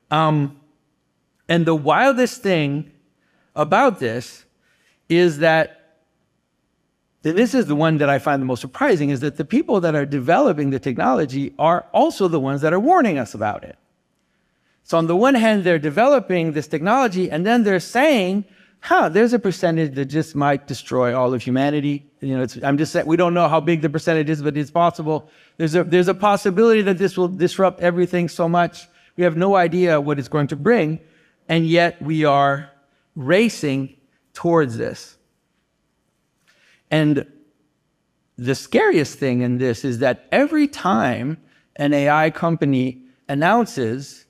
And the wildest thing about this is that, and this is the one that I find the most surprising, is that the people that are developing the technology are also the ones that are warning us about it. So on the one hand, they're developing this technology, and then they're saying, there's a percentage that just might destroy all of humanity. I'm just saying, we don't know how big the percentage is, but it's possible. There's a possibility that this will disrupt everything so much. We have no idea what it's going to bring, and yet we are racing towards this. And the scariest thing in this is that every time an AI company announces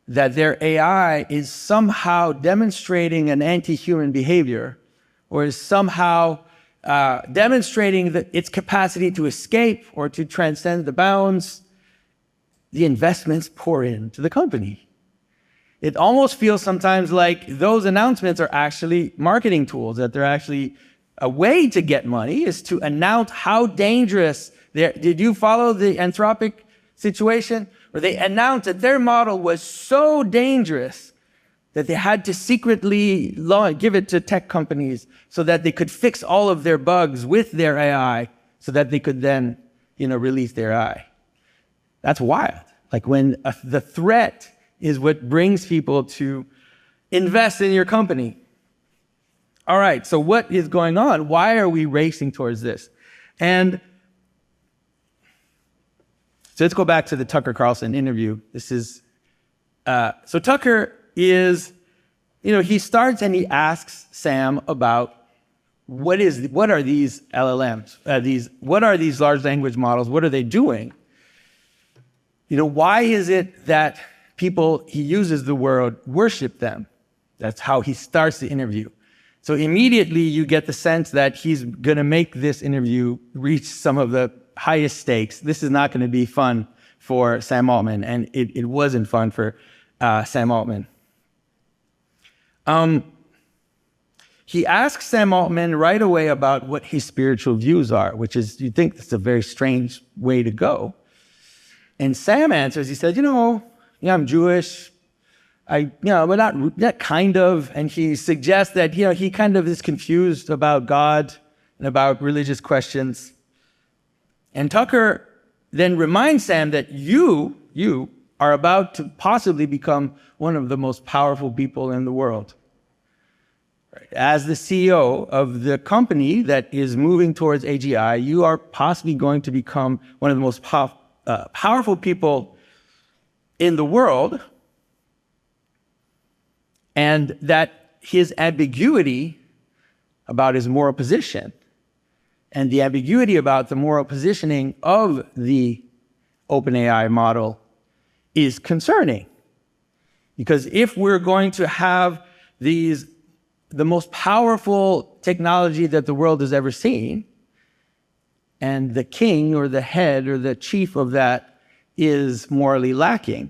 that their AI is somehow demonstrating an anti-human behavior, or is somehow demonstrating its capacity to escape or to transcend the bounds, the investments pour into the company. It almost feels sometimes like those announcements are actually marketing tools, that they're actually a way to get money is to announce how dangerous did you follow the Anthropic situation? Where they announced that their model was so dangerous that they had to secretly give it to tech companies so that they could fix all of their bugs with their AI so that they could then, release their AI. That's wild. Like when the threat is what brings people to invest in your company. All right, so what is going on? Why are we racing towards this? And so let's go back to the Tucker Carlson interview. This is, so Tucker is, he starts and he asks Sam about what are these LLMs? What are these large language models? What are they doing? Why is it that people he uses the word worship them? That's how he starts the interview. So immediately you get the sense that he's going to make this interview reach some of the highest stakes. This is not going to be fun for Sam Altman, and it wasn't fun for Sam Altman. He asks Sam Altman right away about what his spiritual views are, which is, you'd think that's a very strange way to go. And Sam answers, he said, I'm Jewish. But not kind of. And he suggests that, he kind of is confused about God and about religious questions. And Tucker then reminds Sam that you are about to possibly become one of the most powerful people in the world. As the CEO of the company that is moving towards AGI, you are possibly going to become one of the most powerful people in the world. And that his ambiguity about his moral position and the ambiguity about the moral positioning of the OpenAI model is concerning. Because if we're going to have the most powerful technology that the world has ever seen, and the king or the head or the chief of that is morally lacking,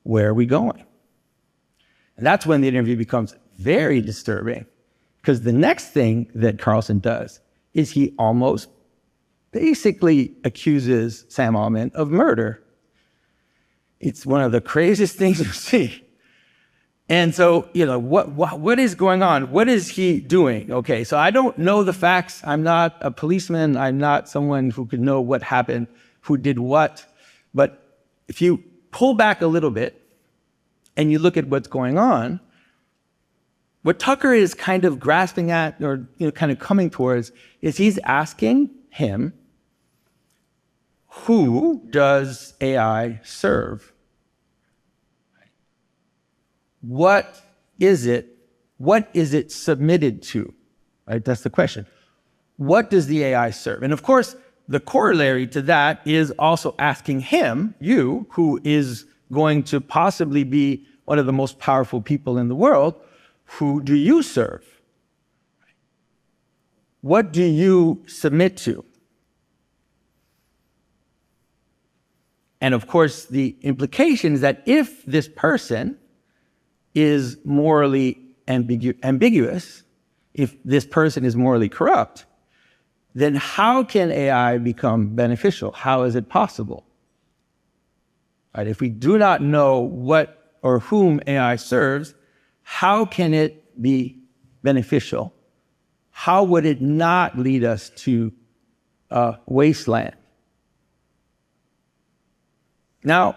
where are we going? And that's when the interview becomes very disturbing, because the next thing that Carlson does is he almost basically accuses Sam Altman of murder. It's one of the craziest things you see. And so, what is going on? What is he doing? Okay, so I don't know the facts. I'm not a policeman. I'm not someone who could know what happened, who did what. But if you pull back a little bit and you look at what's going on, what Tucker is kind of grasping at, or kind of coming towards, is he's asking him, who does AI serve? What is it? What is it submitted to? Right? That's the question. What does the AI serve? And of course, the corollary to that is also asking him, you, who is going to possibly be one of the most powerful people in the world, who do you serve? What do you submit to? And of course, the implication is that if this person is morally ambiguous, if this person is morally corrupt, then how can AI become beneficial? How is it possible? Right? If we do not know or whom AI serves, how can it be beneficial? How would it not lead us to a wasteland? Now,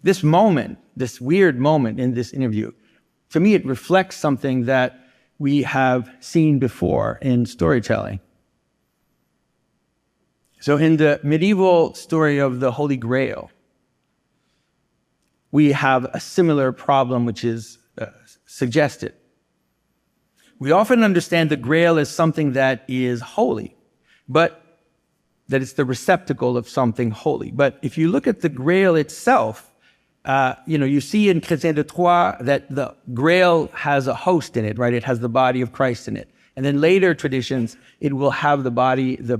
this moment, this weird moment in this interview, to me, it reflects something that we have seen before in storytelling. So in the medieval story of the Holy Grail, we have a similar problem which is suggested. We often understand the Grail as something that is holy, but that it's the receptacle of something holy. But if you look at the Grail itself, you see in Chrétien de Troyes that the Grail has a host in it, right? It has the body of Christ in it. And then later traditions, it will have the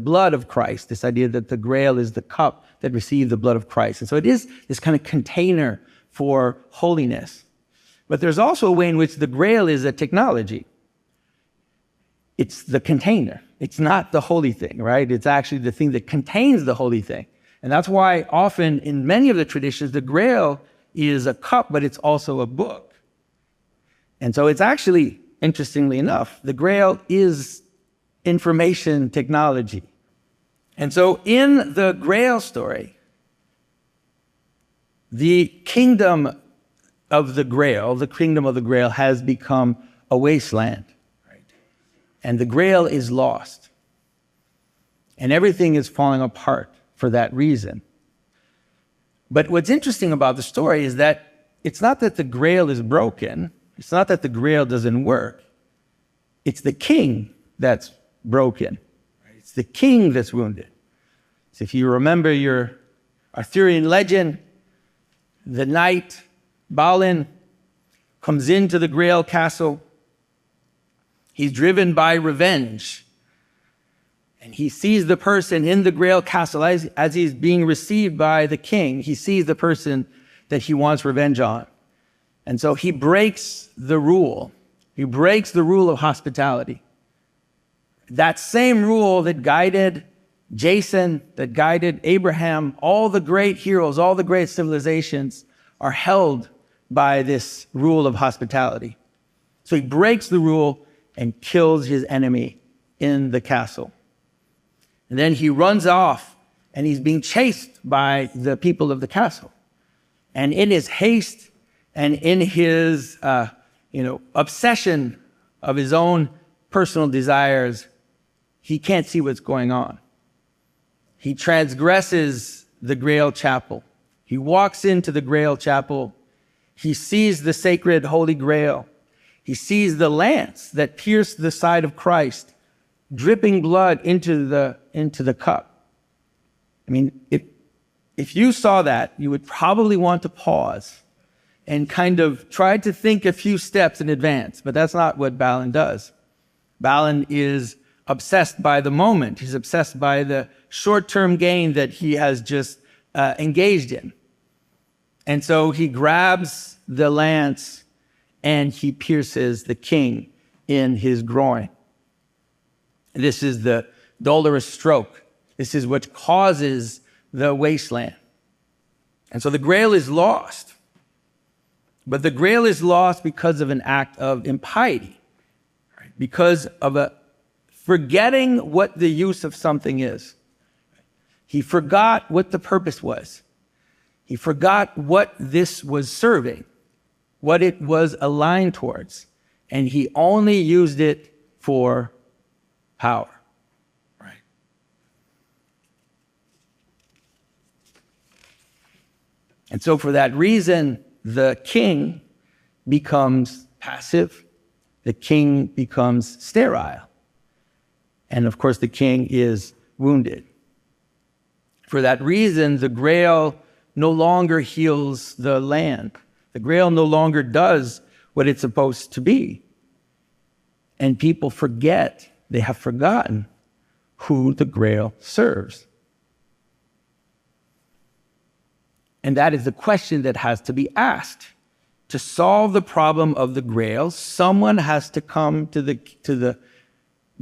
blood of Christ, this idea that the Grail is the cup that received the blood of Christ. And so it is this kind of container for holiness. But there's also a way in which the Grail is a technology. It's the container. It's not the holy thing, right? It's actually the thing that contains the holy thing. And that's why often in many of the traditions, the Grail is a cup, but it's also a book. And so it's actually, interestingly enough, the Grail is information technology. And so in the Grail story, the kingdom of the Grail has become a wasteland. And the Grail is lost. And everything is falling apart for that reason. But what's interesting about the story is that it's not that the Grail is broken. It's not that the Grail doesn't work. It's the king that's broken. It's the king that's wounded. So if you remember your Arthurian legend, the knight Balin comes into the Grail castle. He's driven by revenge. And he sees the person in the Grail castle as he's being received by the king. He sees the person that he wants revenge on. And so he breaks the rule. He breaks the rule of hospitality. That same rule that guided Jason, that guided Abraham, all the great heroes, all the great civilizations are held by this rule of hospitality. So he breaks the rule and kills his enemy in the castle. And then he runs off and he's being chased by the people of the castle. And in his haste and in his obsession of his own personal desires, he can't see what's going on. He transgresses the Grail chapel. He walks into the Grail chapel. He sees the sacred Holy Grail. He sees the lance that pierced the side of Christ, dripping blood into the cup. I mean, if you saw that, you would probably want to pause and kind of try to think a few steps in advance, but that's not what Balin does. Balin is obsessed by the moment. He's obsessed by the short-term gain that he has just engaged in. And so he grabs the lance and he pierces the king in his groin. This is the dolorous stroke. This is what causes the wasteland. And so the Grail is lost. But the Grail is lost because of an act of impiety, because of a forgetting what the use of something is. He forgot what the purpose was. He forgot what this was serving, what it was aligned towards, and he only used it for power. Right? And so for that reason, the king becomes passive, the king becomes sterile, and of course the king is wounded. For that reason, the Grail no longer heals the land. The Grail no longer does what it's supposed to be. And people forget, they have forgotten who the Grail serves. And that is the question that has to be asked. To solve the problem of the Grail, someone has to come to the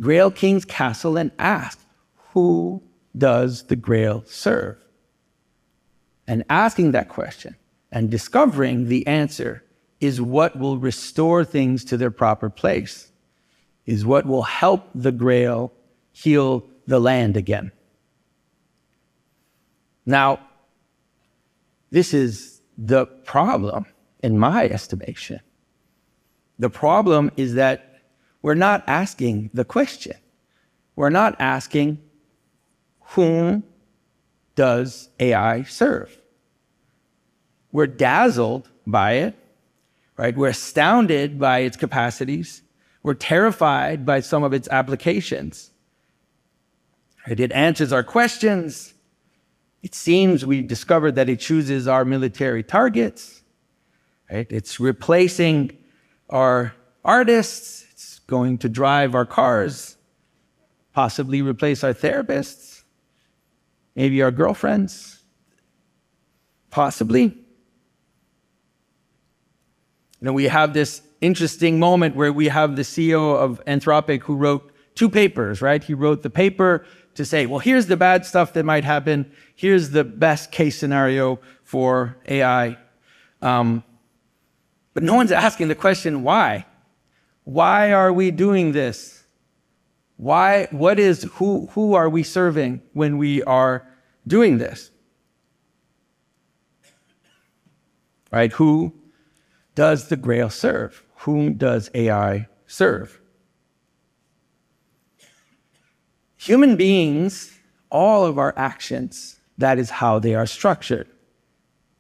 Grail King's castle and ask, who does the Grail serve? And asking that question and discovering the answer is what will restore things to their proper place, is what will help the Grail heal the land again. Now, this is the problem, in my estimation. The problem is that we're not asking the question. We're not asking, whom does AI serve? We're dazzled by it, right? We're astounded by its capacities. We're terrified by some of its applications. Right? It answers our questions. It seems we discovered that it chooses our military targets. Right? It's replacing our artists. It's going to drive our cars, possibly replace our therapists, maybe our girlfriends, possibly. We have this interesting moment where we have the CEO of Anthropic who wrote 2 papers, right? He wrote the paper to say, well, here's the bad stuff that might happen. Here's the best case scenario for AI. But no one's asking the question, why? Why are we doing this? Why? Who are we serving when we are doing this? Right? Who does the Grail serve? Whom does AI serve? Human beings, all of our actions, that is how they are structured.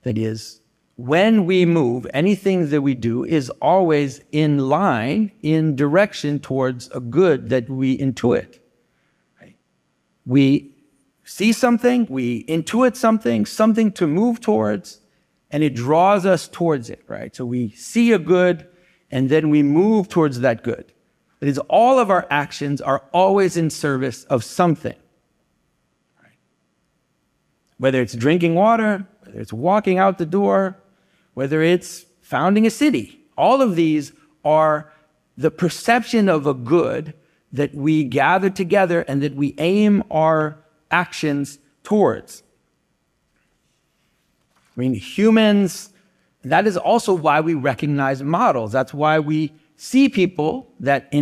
That is, when we move, anything that we do is always in line, in direction towards a good that we intuit. Right? We see something, we intuit something to move towards, and it draws us towards it, right? So we see a good, and then we move towards that good. That is, all of our actions are always in service of something. Right? Whether it's drinking water, whether it's walking out the door, whether it's founding a city, all of these are the perception of a good that we gather together and that we aim our actions towards. I mean, humans, that is also why we recognize models. That's why we see people that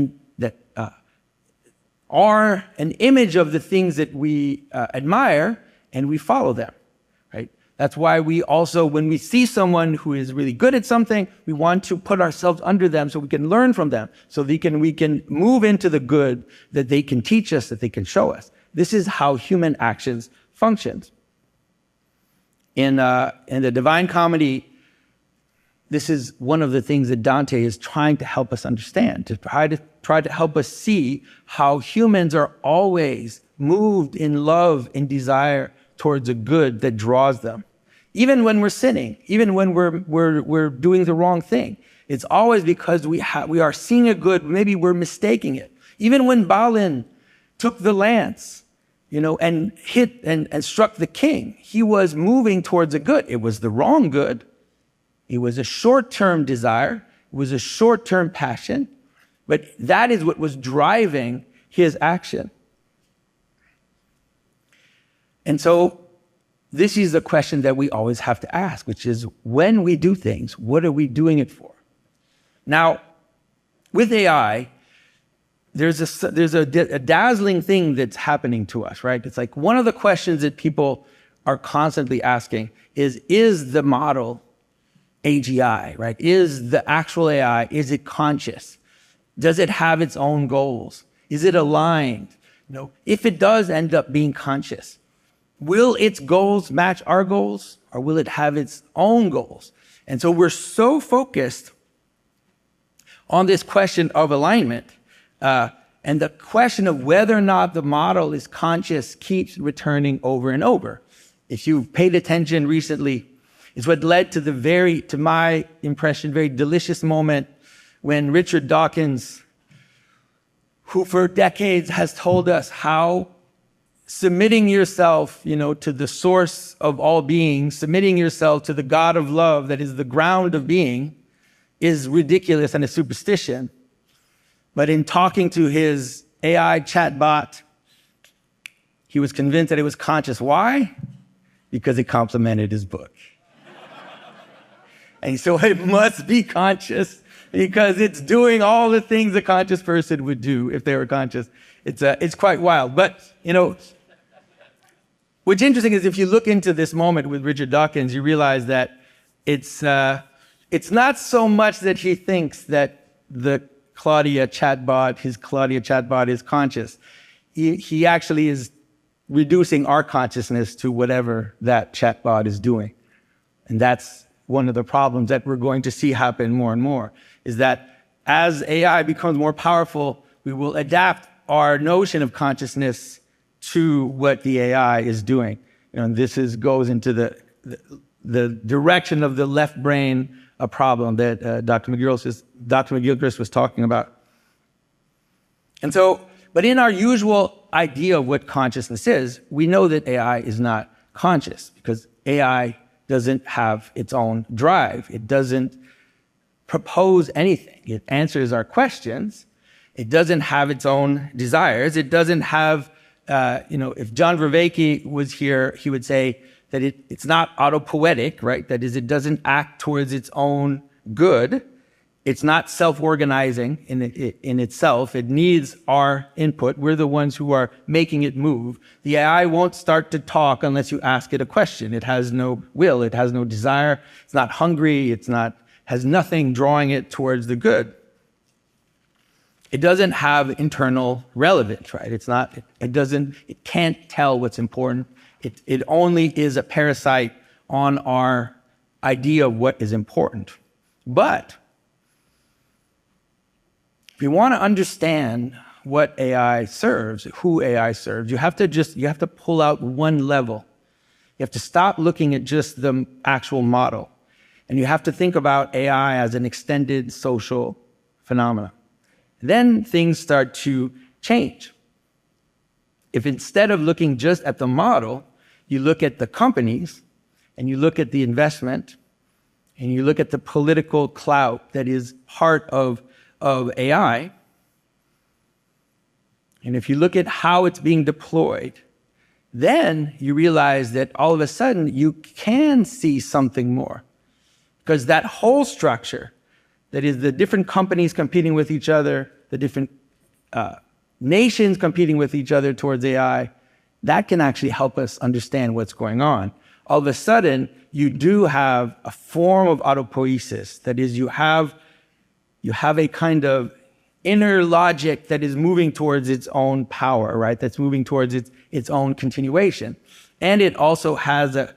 are an image of the things that we admire, and we follow them, right? That's why we also, when we see someone who is really good at something, we want to put ourselves under them so we can learn from them, so we can move into the good that they can teach us, that they can show us. This is how human actions functions. In the Divine Comedy, this is one of the things that Dante is trying to help us understand, to try to help us see how humans are always moved in love and desire towards a good that draws them. Even when we're sinning, even when we're doing the wrong thing, it's always because we are seeing a good, maybe we're mistaking it. Even when Balin took the lance, and hit and struck the king, he was moving towards a good. It was the wrong good. It was a short-term desire. It was a short-term passion. But that is what was driving his action. And so this is the question that we always have to ask, which is, when we do things, what are we doing it for? Now, with AI, there's a dazzling thing that's happening to us, right? It's like one of the questions that people are constantly asking is the model AGI, right? Is the actual AI, is it conscious? Does it have its own goals? Is it aligned? If it does end up being conscious, will its goals match our goals, or will it have its own goals? And so we're so focused on this question of alignment, and the question of whether or not the model is conscious keeps returning over and over. If you've paid attention recently, it's what led to to my impression, very delicious moment when Richard Dawkins, who for decades has told us how submitting yourself, to the source of all being, submitting yourself to the God of love that is the ground of being, is ridiculous and a superstition. But in talking to his AI chatbot, he was convinced that it was conscious. Why? because it complimented his book. And so it must be conscious because it's doing all the things a conscious person would do if they were conscious. It's quite wild. But, what's interesting is if you look into this moment with Richard Dawkins, you realize that it's not so much that he thinks that his Claudia chatbot is conscious. He actually is reducing our consciousness to whatever that chatbot is doing. And that's one of the problems that we're going to see happen more and more, is that as AI becomes more powerful, we will adapt our notion of consciousness to what the AI is doing. And this goes into the direction of the left brain, a problem that Dr. McGilchrist was talking about. And so, but in our usual idea of what consciousness is, we know that AI is not conscious because AI doesn't have its own drive. It doesn't propose anything. It answers our questions. It doesn't have its own desires. It doesn't have, if John Vervaeke was here, he would say that it's not autopoietic, right? That is, it doesn't act towards its own good. It's not self-organizing in itself. It needs our input. We're the ones who are making it move. The AI won't start to talk unless you ask it a question. It has no will. It has no desire. It's not hungry. Has nothing drawing it towards the good. It doesn't have internal relevance, right? It can't tell what's important. It only is a parasite on our idea of what is important. But if you want to understand what AI serves, who AI serves, you have to pull out one level. You have to stop looking at just the actual model. And you have to think about AI as an extended social phenomenon. Then things start to change. If instead of looking just at the model, you look at the companies, and you look at the investment, and you look at the political clout that is part of AI, and if you look at how it's being deployed, then you realize that all of a sudden you can see something more. Because that whole structure, that is the different companies competing with each other, the different nations competing with each other towards AI, that can actually help us understand what's going on. All of a sudden, you do have a form of autopoiesis. That is, you have a kind of inner logic that is moving towards its own power, right? That's moving towards its own continuation. And it also has a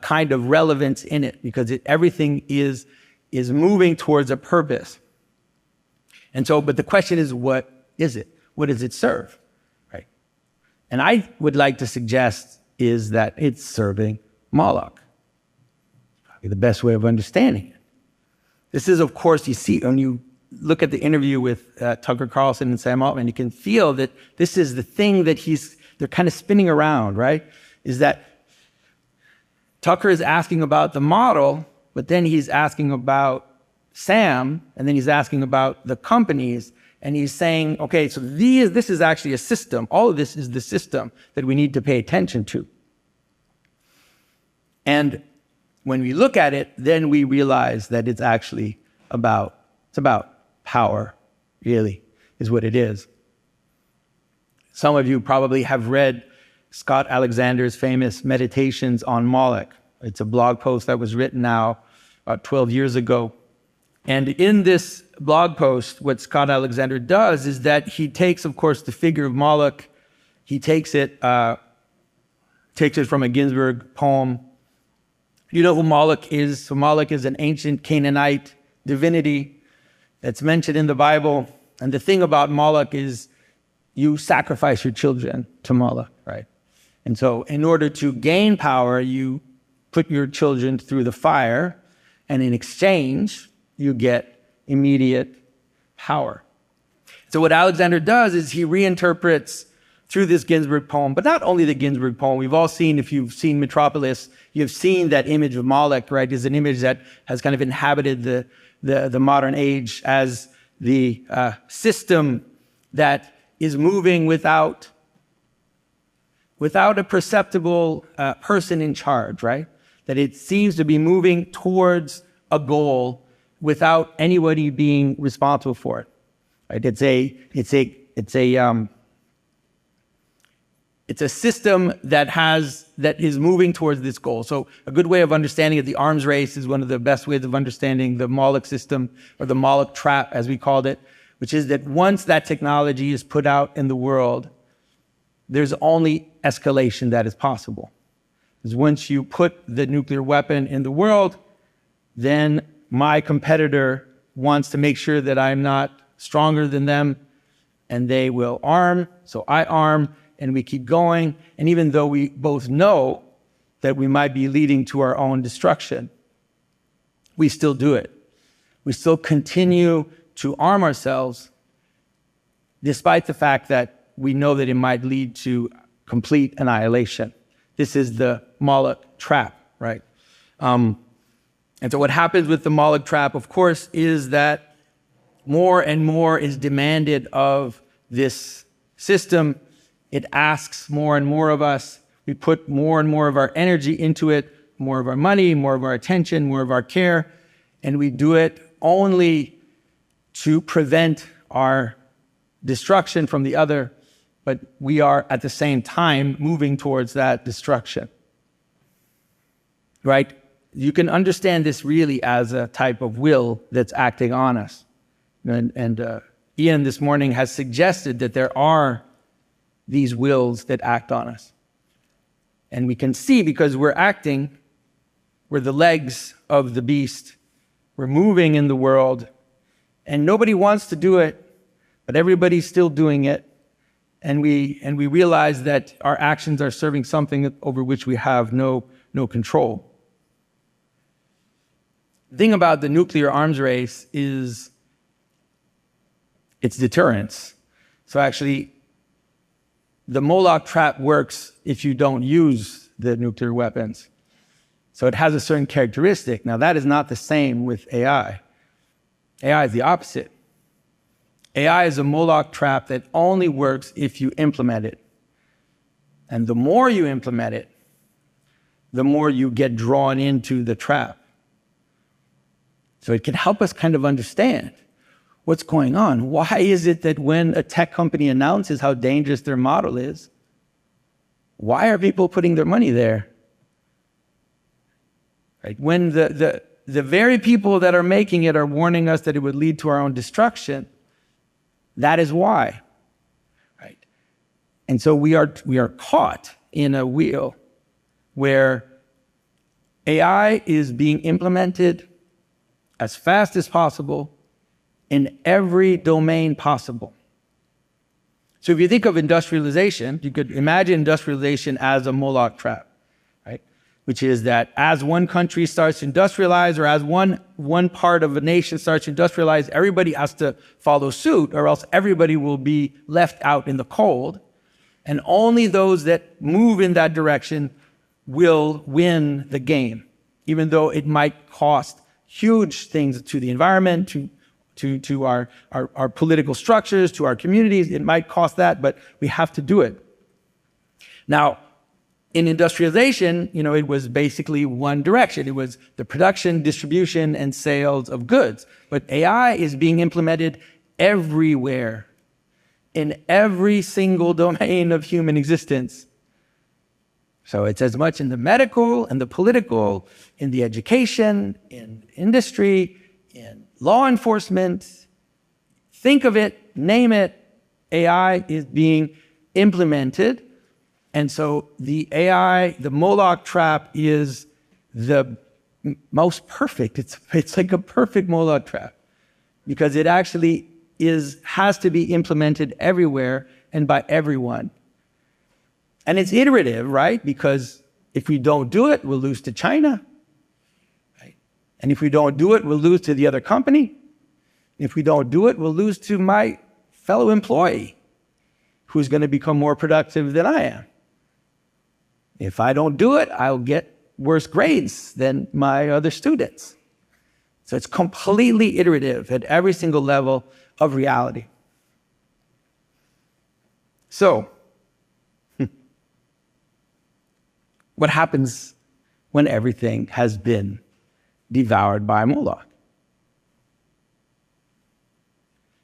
kind of relevance in it because everything is moving towards a purpose. And so, but the question is, what is it? What does it serve, right? And I would like to suggest is that it's serving Moloch. Probably the best way of understanding it. This is, of course, you see, when you look at the interview with Tucker Carlson and Sam Altman, you can feel that this is the thing that they're kind of spinning around, right? Is that Tucker is asking about the model, but then he's asking about Sam, and then he's asking about the companies, and he's saying, okay, so this is actually a system. All of this is the system that we need to pay attention to. And when we look at it, then we realize that it's actually about power, really, is what it is. Some of you probably have read Scott Alexander's famous Meditations on Moloch. It's a blog post that was written now about 12 years ago. And in this blog post, what Scott Alexander does is that he takes, of course, the figure of Moloch. He takes it from a Ginsberg poem. You know who Moloch is? So Moloch is an ancient Canaanite divinity that's mentioned in the Bible. And the thing about Moloch is you sacrifice your children to Moloch, right? And so in order to gain power, you put your children through the fire, and in exchange, you get immediate power. So what Alexander does is he reinterprets through this Ginsberg poem, but not only the Ginsberg poem. We've all seen, if you've seen Metropolis, you've seen that image of Moloch, right? Is an image that has kind of inhabited the modern age as the system that is moving without without a perceptible person in charge, right? That it seems to be moving towards a goal without anybody being responsible for it. Right? It's a system that is moving towards this goal. So a good way of understanding it, the arms race is one of the best ways of understanding the Moloch system, or the Moloch trap, as we called it, which is that once that technology is put out in the world, there's only escalation that is possible. Because once you put the nuclear weapon in the world, then my competitor wants to make sure that I'm not stronger than them, and they will arm, so I arm, and we keep going. And even though we both know that we might be leading to our own destruction, we still do it. We still continue to arm ourselves, despite the fact that we know that it might lead to complete annihilation. This is the Moloch trap, right? And so what happens with the Moloch trap, of course, is that more and more is demanded of this system. It asks more and more of us. We put more and more of our energy into it, more of our money, more of our attention, more of our care, and we do it only to prevent our destruction from the other, but we are at the same time moving towards that destruction. Right? You can understand this really as a type of will that's acting on us. And Ian this morning has suggested that there are these wills that act on us. And we can see, because we're acting, we're the legs of the beast. We're moving in the world, and nobody wants to do it, but everybody's still doing it. And we realize that our actions are serving something over which we have no control. The thing about the nuclear arms race is its deterrence. So actually, the Moloch trap works if you don't use the nuclear weapons. So it has a certain characteristic. Now, that is not the same with AI. AI is the opposite. AI is a Moloch trap that only works if you implement it. And the more you implement it, the more you get drawn into the trap. So it can help us kind of understand what's going on. Why is it that when a tech company announces how dangerous their model is, why are people putting their money there? Right? When the very people that are making it are warning us that it would lead to our own destruction, that is why. Right? And so we are caught in a wheel where AI is being implemented as fast as possible in every domain possible. So if you think of industrialization, you could imagine industrialization as a Moloch trap, right? Which is that as one country starts to industrialize, or as one part of a nation starts to industrialize, everybody has to follow suit, or else everybody will be left out in the cold. And only those that move in that direction will win the game, even though it might cost huge things to the environment, to our political structures, to our communities. It might cost that, but we have to do it. Now, in industrialization, it was basically one direction. It was the production, distribution, and sales of goods. But AI is being implemented everywhere, in every single domain of human existence. So it's as much in the medical and the political, in the education, in industry, in law enforcement. Think of it, name it, AI is being implemented. And so the AI, the Moloch trap, is the most perfect. It's like a perfect Moloch trap, because it actually has to be implemented everywhere and by everyone. And it's iterative, right? Because if we don't do it, we'll lose to China. Right? And if we don't do it, we'll lose to the other company. If we don't do it, we'll lose to my fellow employee, who's going to become more productive than I am. If I don't do it, I'll get worse grades than my other students. So it's completely iterative at every single level of reality. So, what happens when everything has been devoured by Moloch.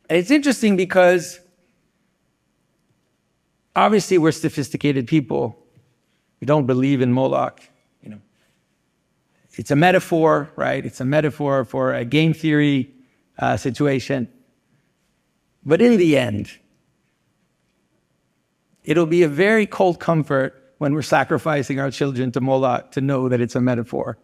And it's interesting because obviously we're sophisticated people. We don't believe in Moloch. It's a metaphor, right? It's a metaphor for a game theory situation. But in the end, it'll be a very cold comfort when we're sacrificing our children to Moloch to know that it's a metaphor.